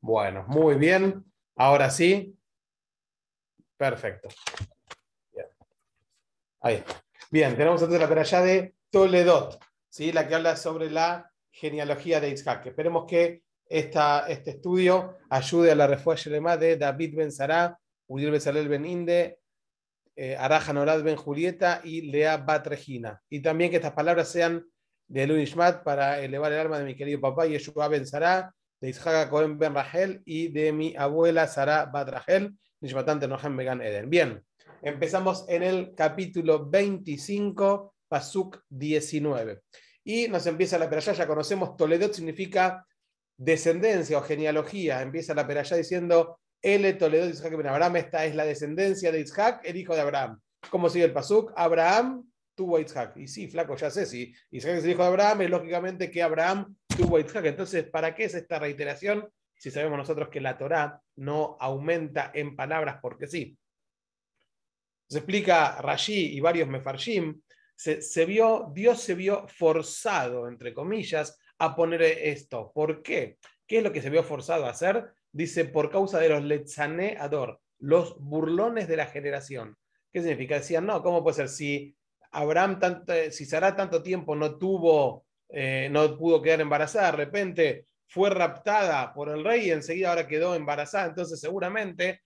Bueno, muy bien. Ahora sí. Perfecto. Bien. Ahí está. Bien, tenemos entonces la perashá de Toledot, ¿sí? La que habla sobre la genealogía de Isaac. Esperemos que este estudio ayude a la refuerzo de David Ben Sará, Uriel Bezalel Ben Inde, Araja Norad Ben Julieta y Lea Bat Regina. Y también que estas palabras sean de Elun Ishmat para elevar el alma de mi querido papá Yeshua Ben Sará, de Ishaga Cohen Ben Rachel y de mi abuela Sará Bat Rachel, Nishmatan Tenohem Megan Eden. Bien, empezamos en el capítulo 25, Pasuk 19. Y nos empieza la perashá, ya conocemos, Toledot significa descendencia o genealogía. Empieza la perashá diciendo Ele Toledot Isaac ben Abraham, esta es la descendencia de Isaac, el hijo de Abraham. ¿Cómo sigue el pasuk? Abraham tuvo a Isaac. Y sí, flaco, ya sé, si Isaac es el hijo de Abraham, es lógicamente que Abraham tuvo a Isaac. Entonces, ¿para qué es esta reiteración? Si sabemos nosotros que la Torá no aumenta en palabras porque sí. Se explica Rashi y varios mefarshim, Dios se vio forzado, entre comillas, a poner esto. ¿Por qué? ¿Qué es lo que se vio forzado a hacer? Dice, por causa de los Letzane Ador, los burlones de la generación. ¿Qué significa? Decían, no, ¿cómo puede ser? Si si Sará tanto tiempo no pudo quedar embarazada, de repente fue raptada por el rey y enseguida ahora quedó embarazada, entonces seguramente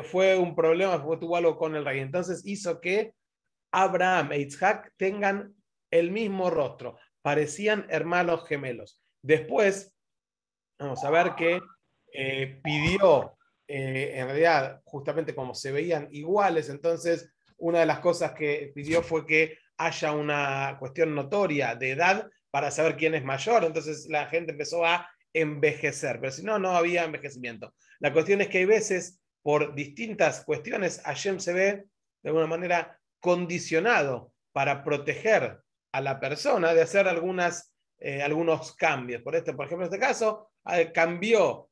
fue un problema, tuvo algo con el rey. Entonces hizo que Abraham e Isaac tengan el mismo rostro, parecían hermanos gemelos. Después, vamos a ver que pidió, en realidad, justamente como se veían iguales, entonces una de las cosas que pidió fue que haya una cuestión notoria de edad para saber quién es mayor, entonces la gente empezó a envejecer, pero si no, no había envejecimiento. La cuestión es que hay veces, por distintas cuestiones, Hashem se ve de alguna manera condicionado para proteger a la persona de hacer algunos cambios. Por ejemplo, en este caso, cambió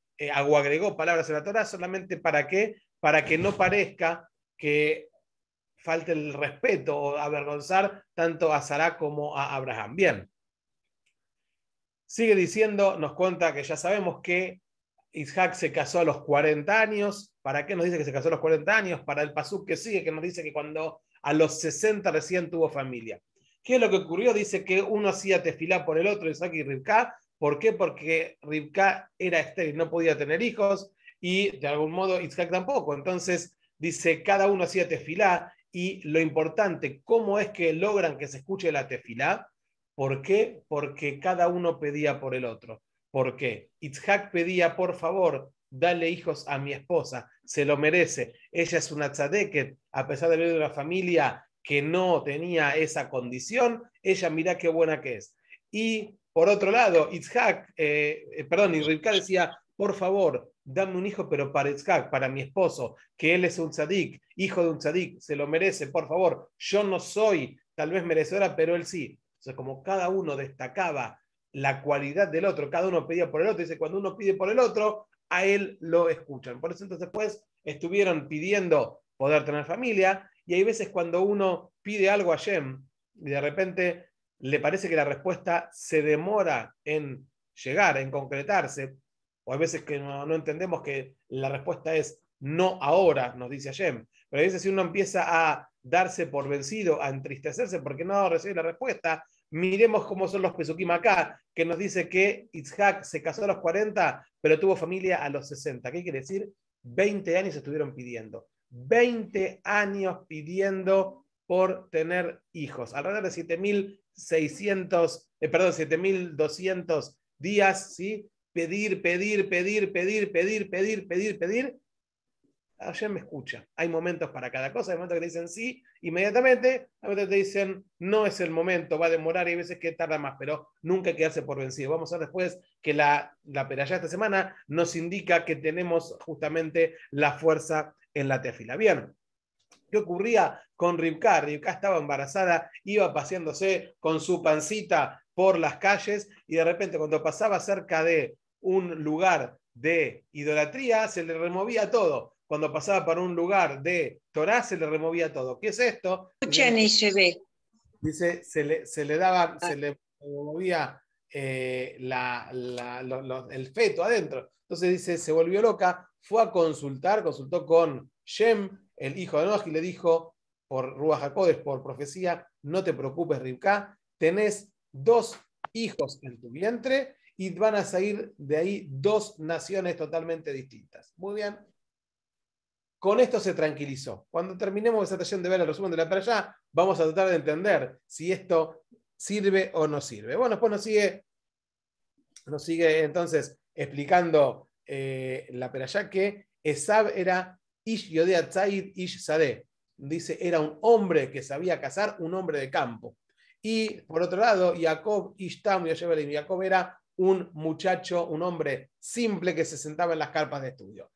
o agregó palabras en la Torah solamente para qué, para que no parezca que falte el respeto o avergonzar tanto a Sará como a Abraham. Bien. Sigue diciendo, nos cuenta que ya sabemos que Isaac se casó a los 40 años. ¿Para qué nos dice que se casó a los 40 años? Para el pasuk que sigue, que nos dice que cuando a los 60 recién tuvo familia. ¿Qué es lo que ocurrió? Dice que uno hacía tefilá por el otro, Isaac y Rivka. ¿Por qué? Porque Rivka era estéril, no podía tener hijos y de algún modo Isaac tampoco. Entonces dice, cada uno hacía tefilá y lo importante, ¿cómo es que logran que se escuche la tefilá? ¿Por qué? Porque cada uno pedía por el otro. ¿Por qué? Itzhak pedía, por favor, dale hijos a mi esposa, se lo merece. Ella es una tzadeket, a pesar de venir de una familia que no tenía esa condición, ella mira qué buena que es. Y por otro lado, y Rivka decía, por favor, dame un hijo, pero para Itzhak, para mi esposo, que él es un tzadik, hijo de un tzadik, se lo merece, por favor. Yo no soy tal vez merecedora, pero él sí. O sea, como cada uno destacaba la cualidad del otro, cada uno pedía por el otro, dice, cuando uno pide por el otro, a él lo escuchan. Por eso entonces después estuvieron pidiendo poder tener familia, y hay veces cuando uno pide algo a Shem, y de repente le parece que la respuesta se demora en llegar, en concretarse, o hay veces que no entendemos que la respuesta es no ahora, nos dice Hashem. Pero a veces si uno empieza a darse por vencido, a entristecerse porque no recibe la respuesta, miremos cómo son los pesukim acá, que nos dice que Itzhak se casó a los 40, pero tuvo familia a los 60. ¿Qué quiere decir? 20 años estuvieron pidiendo. 20 años pidiendo por tener hijos. Alrededor de 7.200 días, ¿sí? Pedir. Ayer me escucha. Hay momentos para cada cosa, hay momentos que te dicen sí inmediatamente, hay momentos que te dicen no es el momento, va a demorar y hay veces que tarda más, pero nunca hay que darse por vencido. Vamos a ver después que la perashá esta semana nos indica que tenemos justamente la fuerza en la tefila. Bien, ¿qué ocurría con Rivka? Rivka estaba embarazada, iba paseándose con su pancita por las calles y de repente cuando pasaba cerca de un lugar de idolatría se le removía todo. Cuando pasaba por un lugar de Torah se le removía todo. ¿Qué es esto? Escucha en SB. Dice, se le removía el feto adentro. Entonces dice, se volvió loca, fue a consultó con Shem, el hijo de Enoch, y le dijo, por Ruach HaKodesh, por profecía, no te preocupes, Rivka, tenés 2 hijos en tu vientre y van a salir de ahí 2 naciones totalmente distintas. Muy bien. Con esto se tranquilizó. Cuando terminemos esa sesión de ver el resumen de la perashá, vamos a tratar de entender si esto sirve o no sirve. Bueno, después nos sigue entonces explicando la perashá que Esab era Ish Yodea Tzaid Ish Sadeh. Dice, era un hombre que sabía cazar, un hombre de campo. Y por otro lado, Jacob Ish Tam Yoshevelim. Jacob era un muchacho, un hombre simple que se sentaba en las carpas de estudio.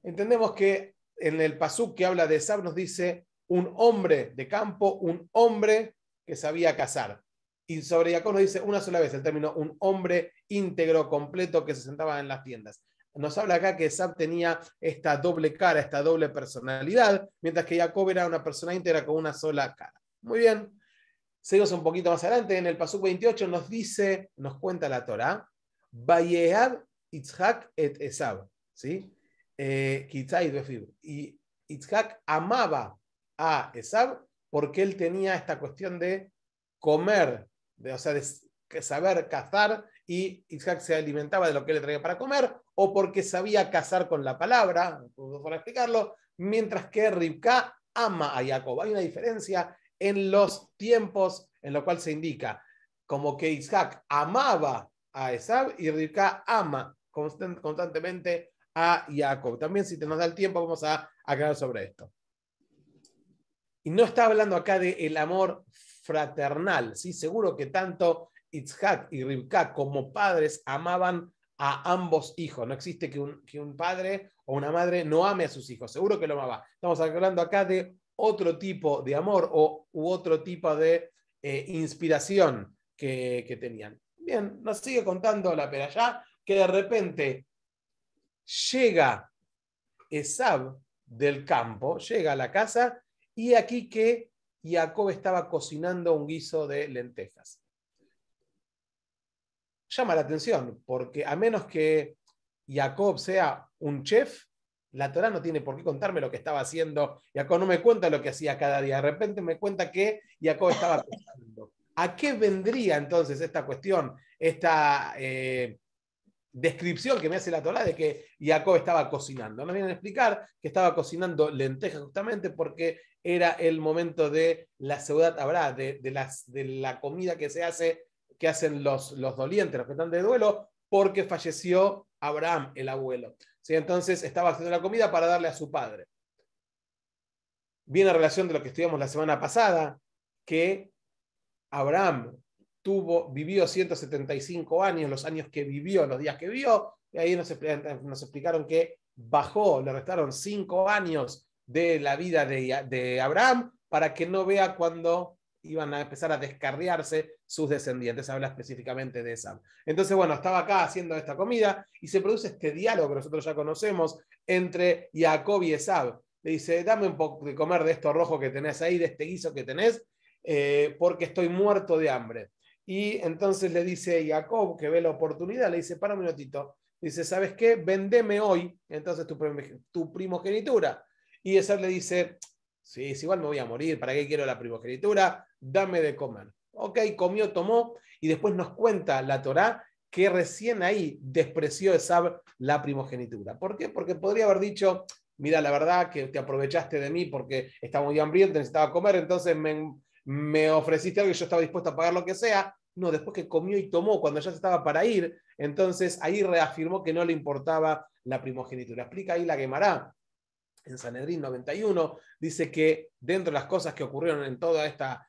Entendemos que en el pasuk que habla de Esab nos dice un hombre de campo, un hombre que sabía cazar. Y sobre Jacob nos dice una sola vez el término un hombre íntegro, completo, que se sentaba en las tiendas. Nos habla acá que Esab tenía esta doble cara, esta doble personalidad, mientras que Jacob era una persona íntegra con una sola cara. Muy bien. Seguimos un poquito más adelante. En el pasuk 28 nos dice, nos cuenta la Torá, Vayehab Itzhak et Esab. ¿Sí? Y Itzhak amaba a Esab porque él tenía esta cuestión de comer, o sea, de saber cazar, y Itzhak se alimentaba de lo que él le traía para comer, o porque sabía cazar con la palabra, para explicarlo, mientras que Rivka ama a Jacob. Hay una diferencia en los tiempos en los cuales se indica, como que Itzhak amaba a Esab y Rivka ama constantemente a Jacob. También, si nos da el tiempo, vamos a aclarar sobre esto. Y no está hablando acá del amor fraternal, ¿sí? Seguro que tanto Itzhak y Rivka como padres amaban a ambos hijos. No existe que un padre o una madre no ame a sus hijos. Seguro que lo amaba. Estamos hablando acá de otro tipo de amor u otro tipo de inspiración que tenían. Bien, nos sigue contando la perashá que de repente llega Esab del campo, llega a la casa y aquí que Jacob estaba cocinando un guiso de lentejas. Llama la atención, porque a menos que Jacob sea un chef, la Torá no tiene por qué contarme lo que estaba haciendo. Jacob no me cuenta lo que hacía cada día. De repente me cuenta que Jacob estaba cocinando. ¿A qué vendría entonces esta cuestión, esta descripción que me hace la Torá de que Jacob estaba cocinando? Nos vienen a explicar que estaba cocinando lentejas justamente porque era el momento de la Seudat Habrá, de la comida que se hace, que hacen los dolientes, los que están de duelo, porque falleció Abraham, el abuelo. ¿Sí? Entonces estaba haciendo la comida para darle a su padre. Viene a relación de lo que estudiamos la semana pasada, que Abraham vivió 175 años, los años que vivió, los días que vivió, y ahí nos explicaron que bajó, le restaron 5 años de la vida de Abraham para que no vea cuando iban a empezar a descarriarse sus descendientes. Habla específicamente de Esab. Entonces, bueno, estaba acá haciendo esta comida y se produce este diálogo que nosotros ya conocemos entre Jacob y Esab. Le dice, dame un poco de comer de esto rojo que tenés ahí, de este guiso que tenés, porque estoy muerto de hambre. Y entonces le dice Jacob, que ve la oportunidad, le dice, para un minutito, dice, ¿sabes qué? Vendeme hoy, entonces tu primogenitura. Y Esab le dice, sí, igual me voy a morir, ¿para qué quiero la primogenitura? Dame de comer. Ok, comió, tomó, y después nos cuenta la Torá que recién ahí despreció Esab la primogenitura. ¿Por qué? Porque podría haber dicho, mira, la verdad que te aprovechaste de mí porque estaba muy hambriento, necesitaba comer, entonces me ofreciste algo y yo estaba dispuesto a pagar lo que sea. No, después que comió y tomó, cuando ya se estaba para ir, entonces ahí reafirmó que no le importaba la primogenitura. Explica ahí la Guemará en Sanedrín 91, dice que dentro de las cosas que ocurrieron en toda esta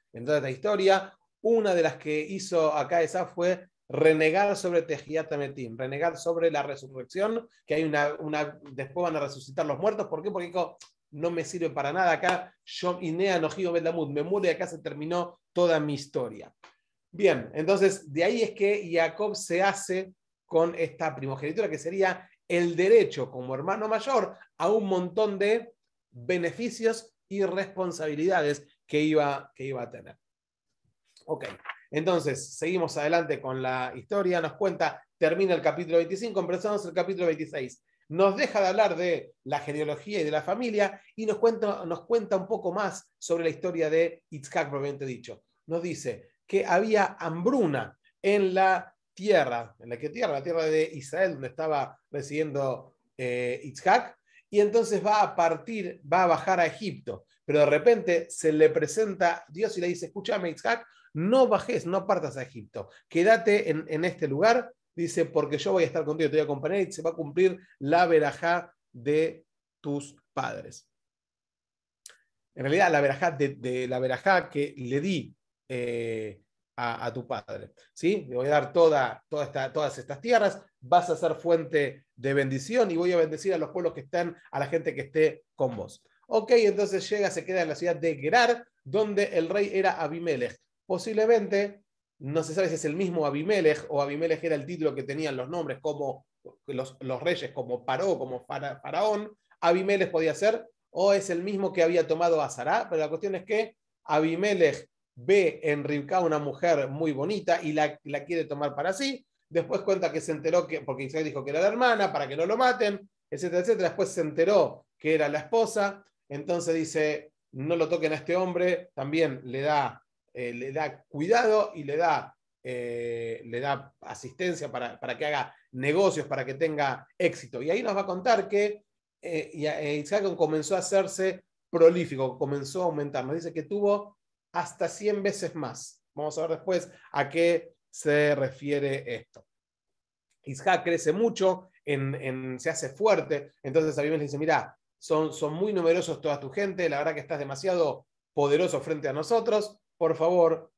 historia, una de las que hizo acá esa fue renegar sobre Tejiat Ametim, renegar sobre la resurrección, que hay después van a resucitar los muertos. ¿Por qué? Porque dijo, no me sirve para nada acá, yo Inea Nojido Belamud, me muero y acá se terminó toda mi historia. Bien, entonces de ahí es que Jacob se hace con esta primogenitura, que sería el derecho como hermano mayor a un montón de beneficios y responsabilidades que iba a tener. Ok, Entonces, seguimos adelante con la historia, nos cuenta, termina el capítulo 25, empezamos el capítulo 26. Nos deja de hablar de la genealogía y de la familia y nos cuenta un poco más sobre la historia de Yitzhak, propiamente dicho. Nos dice que había hambruna en la tierra, la tierra de Israel, donde estaba residiendo Yitzhak, y entonces va a bajar a Egipto. Pero de repente se le presenta Dios y le dice, escúchame Yitzhak, no bajes, no partas a Egipto, quédate en este lugar, dice, porque yo voy a estar contigo, te voy a acompañar y se va a cumplir la verajá de tus padres. En realidad, la verajá de la verajá que le di a tu padre. ¿Sí? Le voy a dar todas estas tierras, vas a ser fuente de bendición y voy a bendecir a los pueblos que están, a la gente que esté con vos. Ok, entonces llega, se queda en la ciudad de Gerar, donde el rey era Abimelech. Posiblemente, no se sabe si es el mismo Abimelech o Abimelech era el título que tenían los nombres como los reyes, como Paró, como Faraón. Abimelech podía ser, o es el mismo que había tomado a Sará, pero la cuestión es que Abimelech ve en Rivka una mujer muy bonita y la quiere tomar para sí. Después cuenta que se enteró que, porque Isaac dijo que era la hermana, para que no lo maten, etcétera, etcétera. Después se enteró que era la esposa, entonces dice, no lo toquen a este hombre, también le da cuidado y le da asistencia para que haga negocios, para que tenga éxito. Y ahí nos va a contar que Isaac comenzó a hacerse prolífico, comenzó a aumentar. Nos dice que tuvo hasta 100 veces más. Vamos a ver después a qué se refiere esto. Isaac crece mucho, se hace fuerte, entonces Abimelech le dice, mira, son muy numerosos toda tu gente, la verdad que estás demasiado poderoso frente a nosotros, por favor,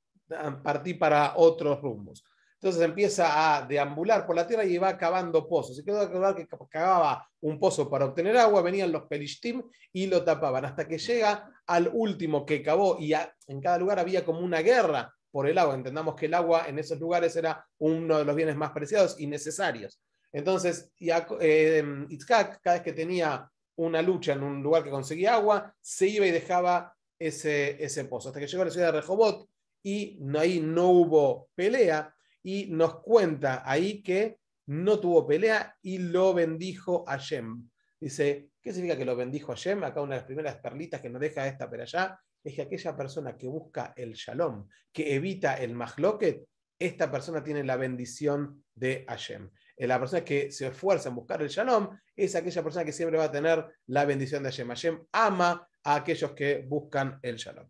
partí para otros rumbos. Entonces empieza a deambular por la tierra y va cavando pozos. Y quedó que cavaba un pozo para obtener agua, venían los pelishtim y lo tapaban, hasta que llega al último que cavó, y en cada lugar había como una guerra por el agua. Entendamos que el agua en esos lugares era uno de los bienes más preciados y necesarios. Entonces, Yitzhak, cada vez que tenía una lucha en un lugar que conseguía agua, se iba y dejaba ese pozo, hasta que llegó a la ciudad de Rehobot y ahí no hubo pelea, y nos cuenta ahí que no tuvo pelea y lo bendijo Hashem. Dice, ¿qué significa que lo bendijo Hashem? Acá una de las primeras perlitas que nos deja esta perashá es que aquella persona que busca el shalom, que evita el mahloket, esta persona tiene la bendición de Hashem. La persona que se esfuerza en buscar el shalom es aquella persona que siempre va a tener la bendición de Hashem. Hashem ama a aquellos que buscan el shalom.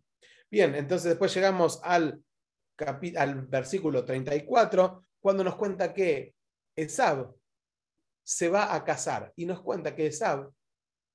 Bien, entonces después llegamos al versículo 34, cuando nos cuenta que Esab se va a casar y nos cuenta que Esab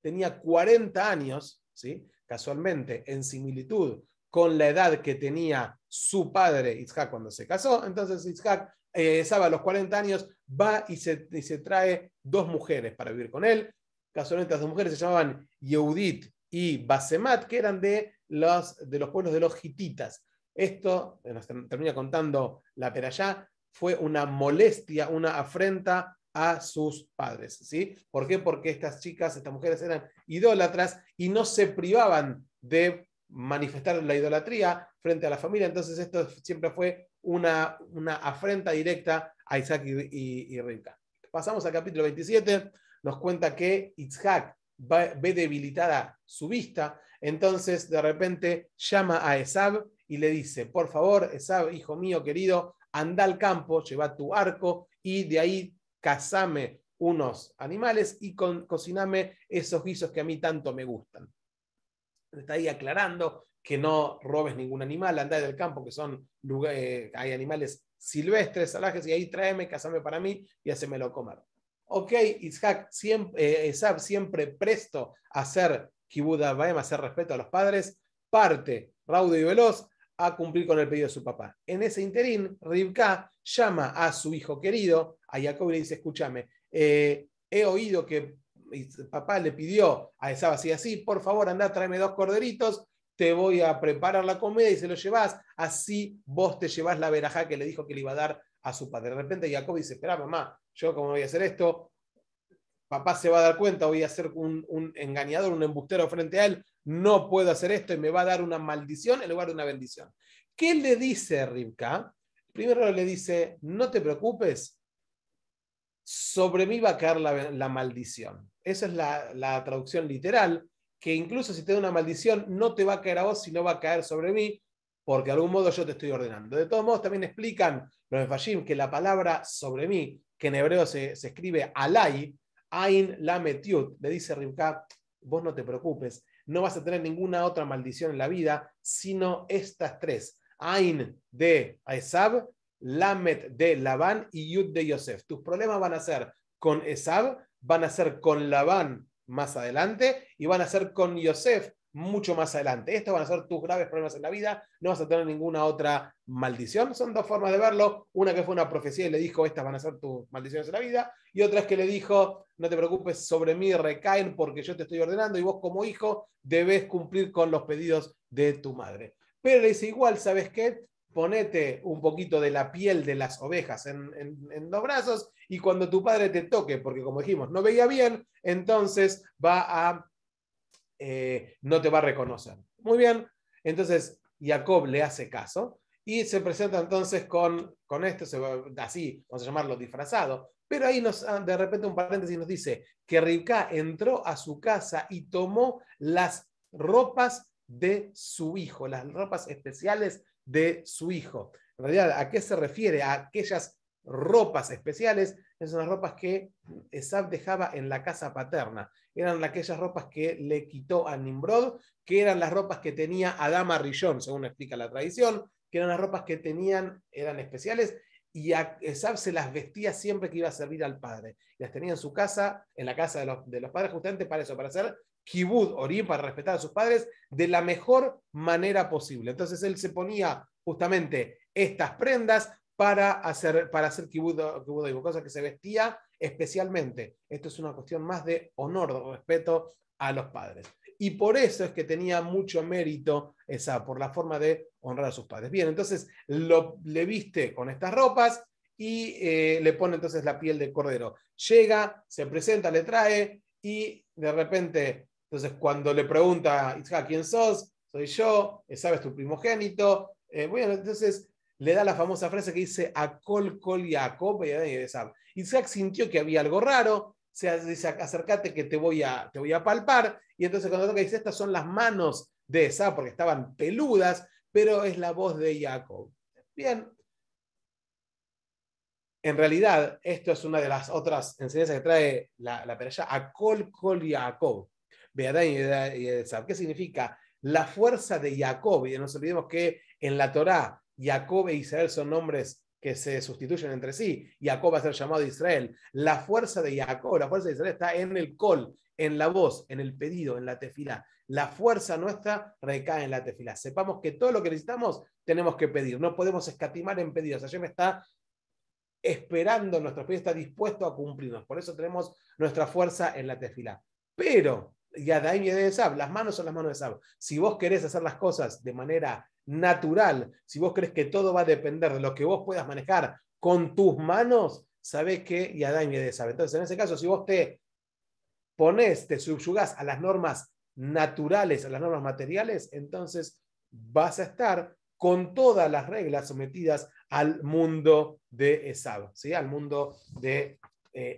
tenía 40 años, ¿sí? Casualmente en similitud con la edad que tenía su padre Isaac cuando se casó. Entonces Isaac, Esab a los 40 años, va y se trae dos mujeres para vivir con él. Casualmente las dos mujeres se llamaban Yehudit y Basemat, que eran de los pueblos de los hititas. Esto, nos termina contando la perashá, fue una molestia, una afrenta a sus padres. ¿Sí? ¿Por qué? Porque estas mujeres eran idólatras y no se privaban de manifestar la idolatría frente a la familia. Entonces esto siempre fue una afrenta directa a Isaac y Rivka. Pasamos al capítulo 27, nos cuenta que Isaac ve debilitada su vista, entonces de repente llama a Esab y le dice, por favor, Esab, hijo mío querido, anda al campo, lleva tu arco y de ahí cazame unos animales y cociname esos guisos que a mí tanto me gustan. Está ahí aclarando que no robes ningún animal, anda del campo, que hay animales silvestres, salvajes, y ahí tráeme, cazame para mí y hacémelo comer. Ok, Esab siempre presto a hacer kibud avaim, a hacer respeto a los padres, parte raudo y veloz a cumplir con el pedido de su papá. En ese interín, Rivka llama a su hijo querido, a Jacob, y le dice, escúchame, he oído que papá le pidió a Esab así, por favor, anda, tráeme 2 corderitos, te voy a preparar la comida y se lo llevas, así vos te llevas la verajá que le dijo que le iba a dar a su padre. De repente Jacob dice, espera mamá, yo cómo voy a hacer esto, papá se va a dar cuenta, voy a ser un engañador, un embustero frente a él, no puedo hacer esto y me va a dar una maldición en lugar de una bendición. ¿Qué le dice Rivka? Primero le dice, no te preocupes, sobre mí va a caer la maldición. Esa es la traducción literal, que incluso si te da una maldición, no te va a caer a vos, sino va a caer sobre mí, porque de algún modo yo te estoy ordenando. De todos modos, también explican los Mefashim que la palabra sobre mí, que en hebreo se escribe alay, ain lamet yud, le dice Rivka, vos no te preocupes, no vas a tener ninguna otra maldición en la vida, sino estas tres. Ain de Esab, Lamet de Labán y Yud de Yosef. Tus problemas van a ser con Esab, van a ser con Labán más adelante y van a ser con Yosef mucho más adelante. Estos van a ser tus graves problemas en la vida, no vas a tener ninguna otra maldición. Son dos formas de verlo. Una que fue una profecía y le dijo, estas van a ser tus maldiciones en la vida, y otra es que le dijo, no te preocupes, sobre mí recaen porque yo te estoy ordenando y vos como hijo debes cumplir con los pedidos de tu madre. Pero le dice, igual, ¿sabes qué? Ponete un poquito de la piel de las ovejas en los brazos y cuando tu padre te toque, porque como dijimos, no veía bien, entonces no te va a reconocer. Muy bien, entonces Jacob le hace caso y se presenta entonces con esto, así, vamos a llamarlo disfrazado, pero ahí de repente un paréntesis nos dice que Rivka entró a su casa y tomó las ropas de su hijo, las ropas especiales de su hijo. En realidad, ¿a qué se refiere? A aquellas ropas especiales, son las ropas que Esab dejaba en la casa paterna. Eran aquellas ropas que le quitó a Nimrod, que eran las ropas que tenía Adama Rishon, según explica la tradición, que eran las ropas que eran especiales, y a Esab se las vestía siempre que iba a servir al padre. Las tenía en su casa, en la casa de los padres, justamente para eso, para hacer kibud orim, para respetar a sus padres de la mejor manera posible. Entonces él se ponía justamente estas prendas para hacer kibud orim, cosa que se vestía especialmente. Esto es una cuestión más de honor, de respeto a los padres. Y por eso es que tenía mucho mérito esa, por la forma de honrar a sus padres. Bien, entonces le viste con estas ropas y le pone entonces la piel de cordero. Llega, se presenta, le trae y de repente, entonces cuando le pregunta, Itzhak, ¿quién sos? Soy yo, ¿sabes tu primogénito? Bueno, entonces le da la famosa frase que dice, Akol Kol Jacob, Isaac sintió que había algo raro, se dice, acércate que te voy a palpar, y entonces cuando toca dice, estas son las manos de Esab, porque estaban peludas, pero es la voz de Jacob. Bien. En realidad, esto es una de las otras enseñanzas que trae la Perashá, Akol Kol Jacob. ¿Qué significa? La fuerza de Jacob. Y no nos olvidemos que en la Torá, Jacob e Israel son nombres que se sustituyen entre sí. Jacob va a ser llamado Israel. La fuerza de Jacob, la fuerza de Israel está en el kol, en la voz, en el pedido, en la tefilá. La fuerza nuestra recae en la tefilá. Sepamos que todo lo que necesitamos tenemos que pedir. No podemos escatimar en pedidos. Ayer me está esperando nuestros pedidos, está dispuesto a cumplirnos. Por eso tenemos nuestra fuerza en la tefilá. Pero, Yadaim y Esab, las manos son las manos de Esab. Si vos querés hacer las cosas de manera natural, si vos crees que todo va a depender de lo que vos puedas manejar con tus manos, sabés que Yadaim y Esab. Entonces, en ese caso, si vos te subyugás a las normas naturales, a las normas materiales, entonces vas a estar con todas las reglas sometidas al mundo de Esab, ¿sí? Al mundo de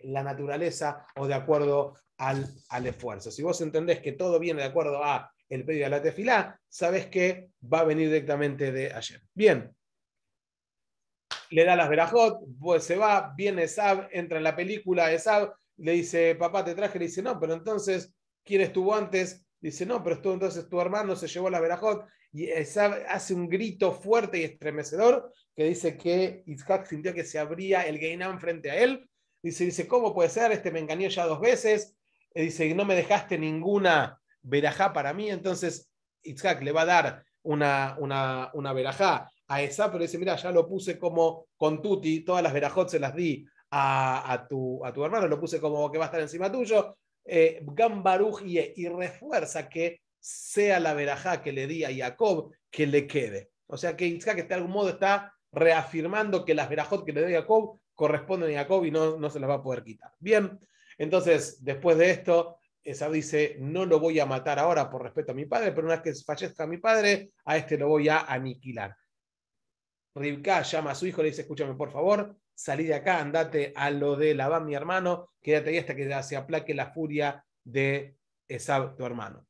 la naturaleza o de acuerdo al esfuerzo. Si vos entendés que todo viene de acuerdo a el pedido de la tefilá, sabés que va a venir directamente de ayer. Bien, le da las verajot, pues se va, viene Esab, entra en la película Esab, le dice, papá, te traje, le dice, no, pero entonces, ¿quién estuvo antes? Dice, no, pero entonces tu hermano se llevó la verajot, y Esab hace un grito fuerte y estremecedor que dice que Isaac sintió que se abría el Geinam frente a él. Dice, ¿cómo puede ser? Me engañó ya 2 veces. Dice, no me dejaste ninguna verajá para mí. Entonces Isaac le va a dar una verajá a Esab, pero dice, mira, ya lo puse como con Tuti, todas las verajot se las di a tu hermano, lo puse como que va a estar encima tuyo. Gambaruj y refuerza que sea la verajá que le di a Jacob que le quede. O sea que Isaac de algún modo está reafirmando que las verajot que le doy a Jacob corresponden a Jacob y no se las va a poder quitar. Bien, entonces después de esto, Esab dice, no lo voy a matar ahora por respeto a mi padre, pero una vez que fallezca mi padre, a lo voy a aniquilar. Rivka llama a su hijo, le dice, escúchame por favor, salí de acá, andate a lo de Labán, mi hermano, quédate ahí hasta que se aplaque la furia de Esab, tu hermano.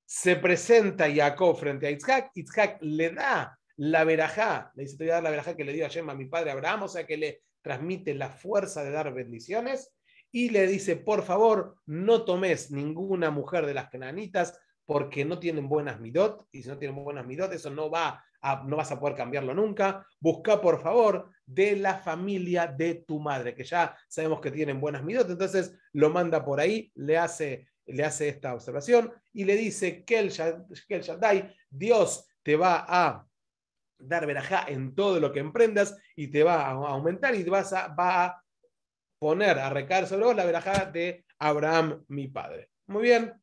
Se presenta Jacob frente a Isaac, Isaac le da la verajá, le dice, te voy a dar la verajá que le dio a mi padre Abraham, o sea que le transmite la fuerza de dar bendiciones, y le dice, por favor, no tomes ninguna mujer de las cananitas, porque no tienen buenas midot, y si no tienen buenas midot, eso no vas a poder cambiarlo nunca. Busca, por favor, de la familia de tu madre, que ya sabemos que tienen buenas midot, entonces lo manda por ahí, le hace esta observación y le dice que el Shaddai, Dios te va a dar verajá en todo lo que emprendas y te va a aumentar y va a poner, a recaer sobre vos la verajá de Abraham, mi padre. Muy bien,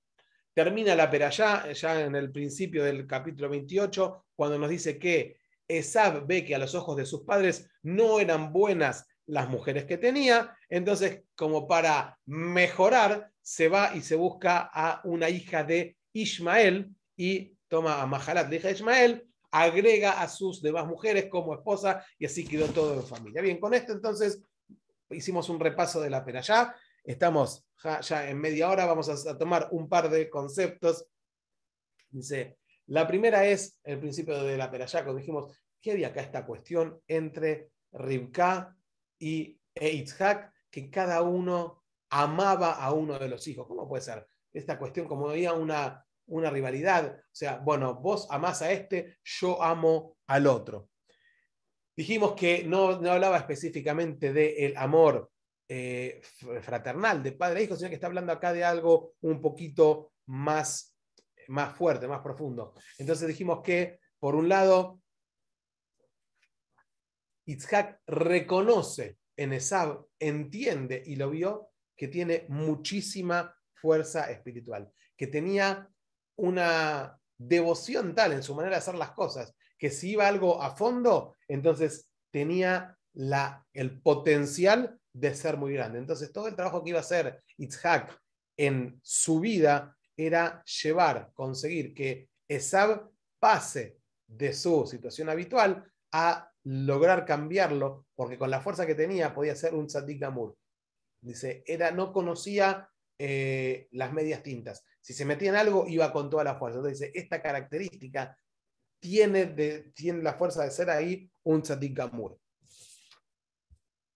termina la perashá ya en el principio del capítulo 28, cuando nos dice que Esab ve que a los ojos de sus padres no eran buenas las mujeres que tenía, entonces como para mejorar se va y se busca a una hija de Ismael y toma a Mahalat, la hija de Ismael, agrega a sus demás mujeres como esposa y así quedó todo en familia. Bien, con esto entonces hicimos un repaso de la perashá, estamos ya en media hora, vamos a tomar un par de conceptos. Dice, la primera es el principio de la perashá, cuando dijimos que había acá esta cuestión entre Rivka e Itzhak, que cada uno amaba a uno de los hijos. ¿Cómo puede ser? Esta cuestión, como había una rivalidad, o sea, bueno, vos amás a este, yo amo al otro. Dijimos que no hablaba específicamente del amor fraternal de padre e hijo, sino que está hablando acá de algo un poquito más fuerte, más profundo. Entonces dijimos que, por un lado, Itzhak reconoce en Esab, entiende y lo vio, que tiene muchísima fuerza espiritual, que tenía una devoción tal en su manera de hacer las cosas, que si iba algo a fondo, entonces tenía el potencial de ser muy grande. Entonces todo el trabajo que iba a hacer Itzhak en su vida era conseguir que Esab pase de su situación habitual a lograr cambiarlo, porque con la fuerza que tenía podía ser un Tzadik Gamur. Dice, no conocía las medias tintas. Si se metía en algo, iba con toda la fuerza. Entonces dice, esta característica tiene la fuerza de ser ahí un Tzadik Gamur.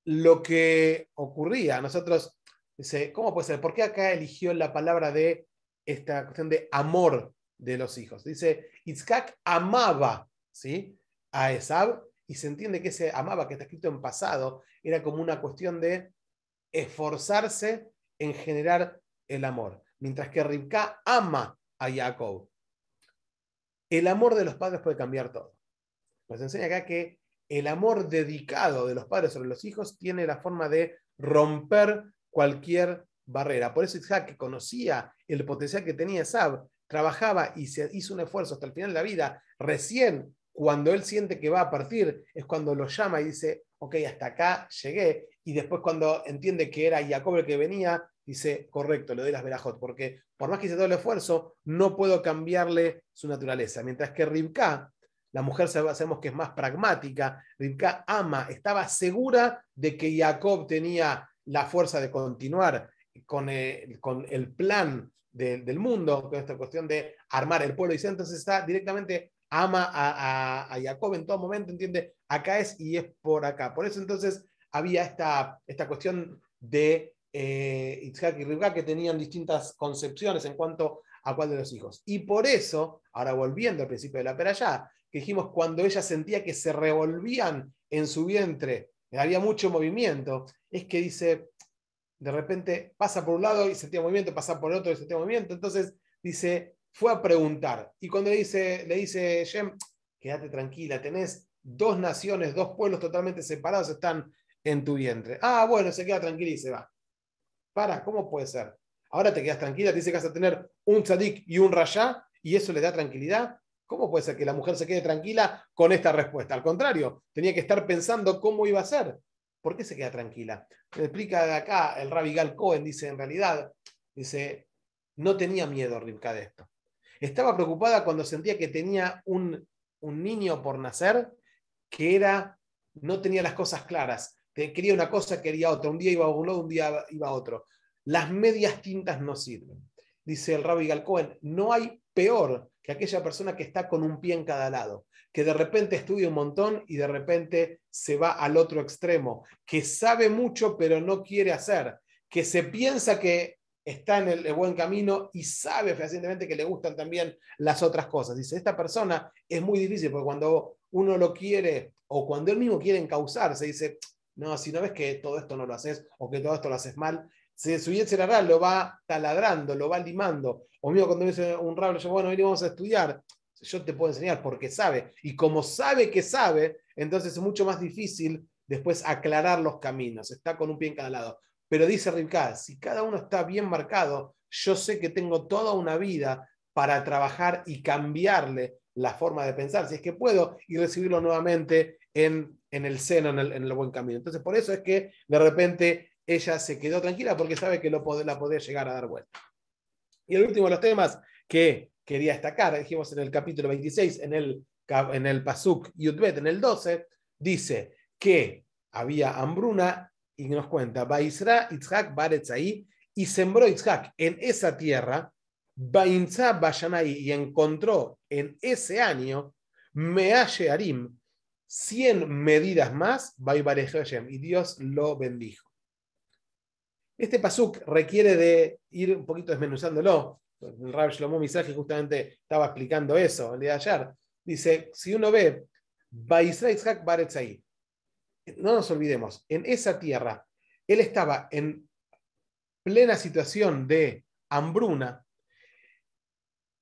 Lo que ocurría, nosotros, dice, ¿cómo puede ser? ¿Por qué acá eligió la palabra de esta cuestión de amor de los hijos? Dice, Itzhak amaba, ¿sí?, a Esab, y se entiende que ese amaba, que está escrito en pasado, era como una cuestión de esforzarse en generar el amor. Mientras que Rivka ama a Jacob. El amor de los padres puede cambiar todo. Nos enseña acá que el amor dedicado de los padres sobre los hijos tiene la forma de romper cualquier barrera. Por eso Isaac, que conocía el potencial que tenía Esab, trabajaba y se hizo un esfuerzo hasta el final de la vida. Recién, cuando él siente que va a partir, es cuando lo llama y dice, ok, hasta acá llegué. Y después cuando entiende que era Jacob el que venía, dice, correcto, le doy las verajot, porque por más que hice todo el esfuerzo, no puedo cambiarle su naturaleza. Mientras que Rivka, la mujer sabemos que es más pragmática, Rivka ama, estaba segura de que Jacob tenía la fuerza de continuar con el plan del mundo, con esta cuestión de armar el pueblo, y entonces está directamente, ama a Jacob en todo momento, entiende, acá es y es por acá. Por eso entonces había esta cuestión de Itzhak y Rivka, que tenían distintas concepciones en cuanto a cuál de los hijos. Y por eso, ahora volviendo al principio de la perashá, que dijimos cuando ella sentía que se revolvían en su vientre, había mucho movimiento, es que dice, de repente pasa por un lado y sentía movimiento, pasa por el otro y sentía movimiento, entonces dice, fue a preguntar, y cuando le dice Shem, quédate tranquila, tenés dos naciones, dos pueblos totalmente separados, están en tu vientre. Ah, bueno, se queda tranquila y se va. ¿Cómo puede ser? Ahora te quedas tranquila, te dice que vas a tener un tzadik y un rayá, y eso le da tranquilidad. ¿Cómo puede ser que la mujer se quede tranquila con esta respuesta? Al contrario, tenía que estar pensando cómo iba a ser. ¿Por qué se queda tranquila? Me explica de acá el Rabbi Gal Cohen, dice, en realidad, dice, no tenía miedo Rivka de esto. Estaba preocupada cuando sentía que tenía un niño por nacer, que no tenía las cosas claras. Quería una cosa, quería otra. Un día iba a un lado, un día iba a otro. Las medias tintas no sirven. Dice el Rabbi Yigal Cohen, no hay peor que aquella persona que está con un pie en cada lado, que de repente estudia un montón y de repente se va al otro extremo, que sabe mucho pero no quiere hacer, que se piensa que está en el buen camino y sabe fehacientemente que le gustan también las otras cosas. Dice, esta persona es muy difícil porque cuando uno lo quiere o cuando él mismo quiere encauzarse, dice, no, si no ves que todo esto no lo haces o que todo esto lo haces mal, su Yetzer Hara lo va taladrando, lo va limando. O mismo cuando dice un rabino, bueno, vení, vamos a estudiar, yo te puedo enseñar porque sabe. Y como sabe que sabe, entonces es mucho más difícil después aclarar los caminos. Está con un pie en cada lado. Pero dice Rivka, si cada uno está bien marcado, yo sé que tengo toda una vida para trabajar y cambiarle la forma de pensar, si es que puedo, y recibirlo nuevamente en el seno, en el buen camino. Entonces, por eso es que de repente ella se quedó tranquila porque sabe que la podía llegar a dar vuelta. Y el último de los temas que quería destacar, dijimos en el capítulo 26, en el Pasuk Yudbet, en el 12, dice que había hambruna y nos cuenta, Baisra Itzhak Baretzai, y sembró Itzhak en esa tierra, Bainza Bayanai, y encontró en ese año, Meashe Arim, 100 medidas más, y Dios lo bendijo. Este pasuk requiere de ir un poquito desmenuzándolo. El Rav Shlomo Mizrahi justamente estaba explicando eso el día de ayer. Dice, si uno ve, Baisra Itzhak Baretzai, no nos olvidemos, en esa tierra, él estaba en plena situación de hambruna.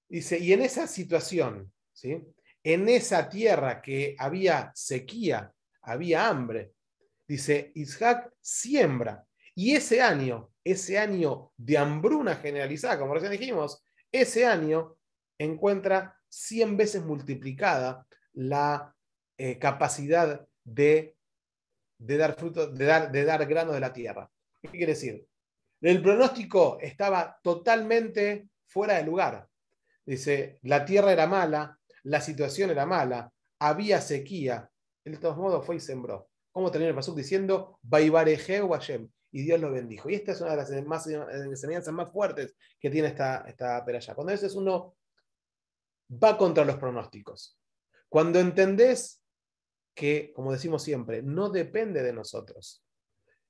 Dice, y en esa situación, ¿sí? En esa tierra que había sequía, había hambre, dice, Itzhak siembra. Y ese año de hambruna generalizada, como recién dijimos, ese año encuentra 100 veces multiplicada la capacidad de dar fruto, de dar grano de la tierra. ¿Qué quiere decir? El pronóstico estaba totalmente fuera de lugar. Dice, la tierra era mala, la situación era mala, había sequía. De todos modos fue y sembró. ¿Cómo termina el pasuk diciendo, Vaibarejeu Hashem? Y Dios lo bendijo. Y esta es una de las enseñanzas más fuertes que tiene esta peralla. Cuando a veces uno va contra los pronósticos. Cuando entendés que, como decimos siempre, no depende de nosotros.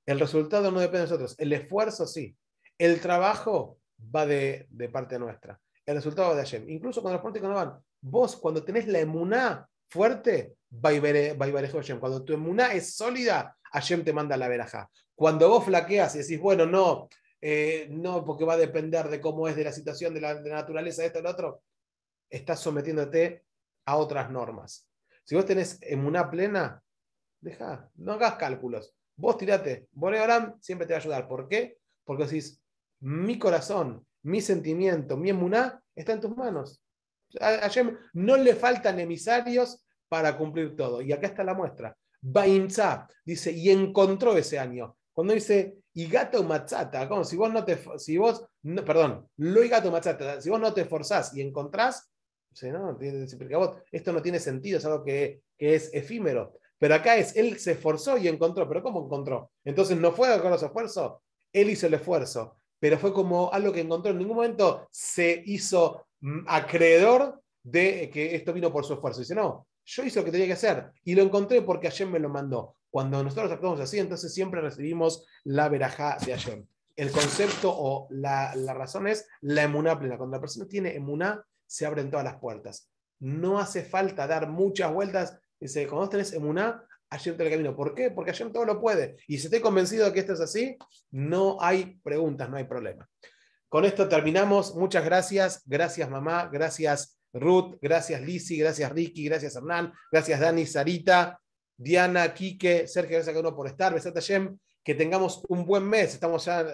El resultado no depende de nosotros. El esfuerzo sí. El trabajo va de parte nuestra. El resultado va de Hashem. Incluso cuando los pronósticos no van. Vos, cuando tenés la emuná fuerte, Hashem. Cuando tu emuná es sólida, Hashem te manda la verajá. Cuando vos flaqueas y decís, bueno, no, porque va a depender de cómo es de la situación, de la naturaleza, de esto, lo otro, estás sometiéndote a otras normas. Si vos tenés emuná plena, no hagas cálculos. Vos tirate. Boreolam siempre te va a ayudar. ¿Por qué? Porque decís, mi corazón, mi sentimiento, mi emuná está en tus manos. A Hashem no le faltan emisarios para cumplir todo. Y acá está la muestra. Bainza dice, y encontró ese año. Cuando dice, y gato matzata, como si vos no te, si vos, no, perdón, lo y gato matzata, si vos no te esforzás y encontrás, no, esto no tiene sentido, es algo que es efímero. Pero acá él se esforzó y encontró. ¿Pero cómo encontró? Entonces no fue con los esfuerzos, él hizo el esfuerzo, pero fue como algo que encontró. En ningún momento se hizo acreedor de que esto vino por su esfuerzo. Dice, no, yo hice lo que tenía que hacer y lo encontré porque Hashem me lo mandó. Cuando nosotros actuamos así, entonces siempre recibimos la verajá de Hashem. El concepto o la razón es la emuná plena. Cuando la persona tiene emuná, se abren todas las puertas. No hace falta dar muchas vueltas. Dice, cuando vos tenés emuná, Hashem te el camino. ¿Por qué? Porque Hashem todo lo puede. Y si estoy convencido de que esto es así, no hay preguntas, no hay problema. Con esto terminamos. Muchas gracias. Gracias, mamá. Gracias, Ruth. Gracias, Lizzy. Gracias, Ricky. Gracias, Hernán. Gracias, Dani, Sarita, Diana, Quique, Sergio. Gracias a cada uno por estar. Besat Hashem. Que tengamos un buen mes. Estamos ya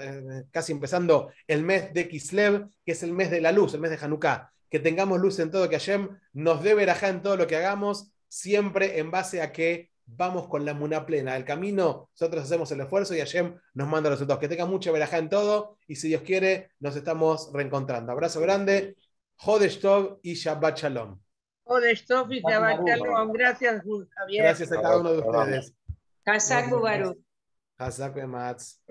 casi empezando el mes de Kislev, que es el mes de la luz, el mes de Hanukkah. Que tengamos luz en todo, que Hashem nos dé verajá en todo lo que hagamos, siempre en base a que vamos con la emuná plena. El camino, nosotros hacemos el esfuerzo y Hashem nos manda los resultados. Que tenga mucha verajá en todo y si Dios quiere, nos estamos reencontrando. Abrazo grande, Jodesh Tov y Shabbat Shalom. Jodesh Tofi, Shabbat Shalom. Gracias, Javier. Gracias a cada uno de ustedes. Hazaku Baruch. Hazak Ematz.